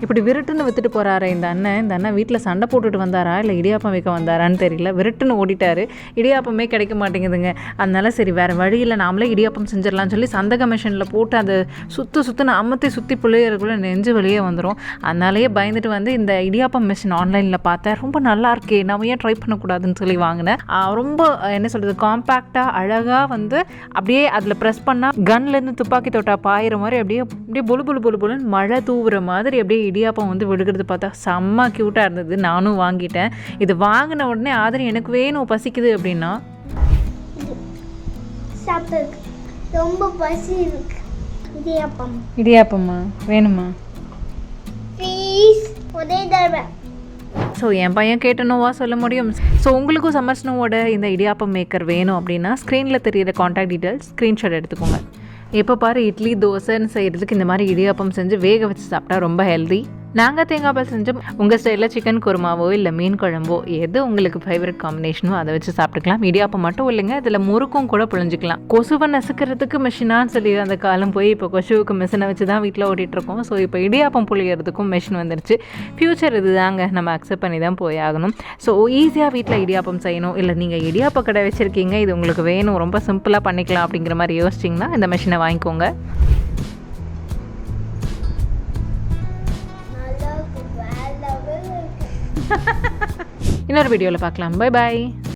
இப்படி விருட்டுன்னு வித்துட்டு போகிறாரு இந்த அண்ணன் வீட்டில் சண்டை போட்டுட்டு வந்தாரா இல்லை இடியாப்பம் வைக்க வந்தாரான்னு தெரியல. விருட்டுன்னு ஓடிட்டாரு. இடியாப்பமே கிடைக்க மாட்டேங்குதுங்க. அதனால சரி வேறு வழியில் நாமளே இடியாப்பம் செஞ்சிடலாம்னு சொல்லி சந்தக மிஷினில் போட்டு அதை சுற்றுன்னு அம்மத்தை சுற்றி பிள்ளையருக்குள்ளே நெஞ்சு வெளியே வந்துடும். அதனாலேயே பயந்துட்டு வந்து இந்த இடியாப்பம் மிஷின் ஆன்லைனில் பார்த்தேன். ரொம்ப நல்லா இருக்கே, நம்ம ஏன் ட்ரை பண்ணக்கூடாதுன்னு சொல்லி வாங்கினேன். ரொம்ப என்ன சொல்கிறது, காம்பேக்டாக அழகாக வந்து அப்படியே அதில் ப்ரெஸ் பண்ணால் கன்லேருந்து துப்பாக்கி தொட்டா பாயிற மாதிரி அப்படியே பொலுன்னு மழை தூவுற மாதிரி அப்படியே இடியாப்பம் வந்து விழுகிறது பார்த்தா செம்ம க்யூட்டாக இருந்தது. நானும் வாங்கிட்டேன். இது வாங்கின உடனே ஆதரி எனக்கு வேணும் பசிக்குது அப்படின்னா ரொம்ப பசி இருக்கு. இடியாப்பம்மா வேணுமா? ப்ளீஸ் ஒரே தடவை. ஸோ என் பையன் கேட்டனோவா சொல்ல முடியும். ஸோ உங்களுக்கும் சம்மர் ஸ்னோவோட இந்த இடியாப்பம் மேக்கர் வேணும் அப்படின்னா ஸ்க்ரீனில் தெரியிற காண்டாக்ட் டீட்டெயில்ஸ் ஸ்க்ரீன்ஷாட் எடுத்துக்கோங்க. எப்போ பாரு இட்லி தோசைன்னு செய்கிறதுக்கு இந்த மாதிரி இடியாப்பம் செஞ்சு வேக வச்சு சாப்பிட்டா ரொம்ப ஹெல்தி. நாங்கள் தேங்காய் பால் செஞ்சோம். உங்கள் ஸ்டைலில் சிக்கன் குருமாவோ இல்லை மீன் குழம்போ எது உங்களுக்கு ஃபேவரட் காம்பினேஷனோ அதை வச்சு சாப்பிட்டுக்கலாம். இடியாப்பம் மட்டும் இல்லைங்க, இதில் முறுக்கும் கூட புழிஞ்சிக்கலாம். கொசுவை நசுக்கிறதுக்கு மிஷினான்னு சொல்லி அந்த காலம் போய் இப்போ கொசுவுக்கு மிஷினை வச்சு தான் வீட்டில் ஓட்டிகிட்ருக்கோம். ஸோ இப்போ இடியாப்பம் புளியறதுக்கும் மிஷின் வந்துருச்சு. ஃப்யூச்சர் இது தாங்க, நம்ம அக்செப்ட் பண்ணி தான் போய் ஆகணும். ஸோ ஈஸியாக வீட்டில் இடியாப்பம் செய்யணும், இல்லை நீங்கள் இடியாப்ப கடை வச்சுருக்கீங்க, இது உங்களுக்கு வேணும், ரொம்ப சிம்பிளாக பண்ணிக்கலாம் அப்படிங்கிற மாதிரி யோசிச்சிங்கன்னா இந்த மிஷினை வாங்கிக்கோங்க. இன்னொரு வீடியோவில் பார்க்கலாம். Bye bye.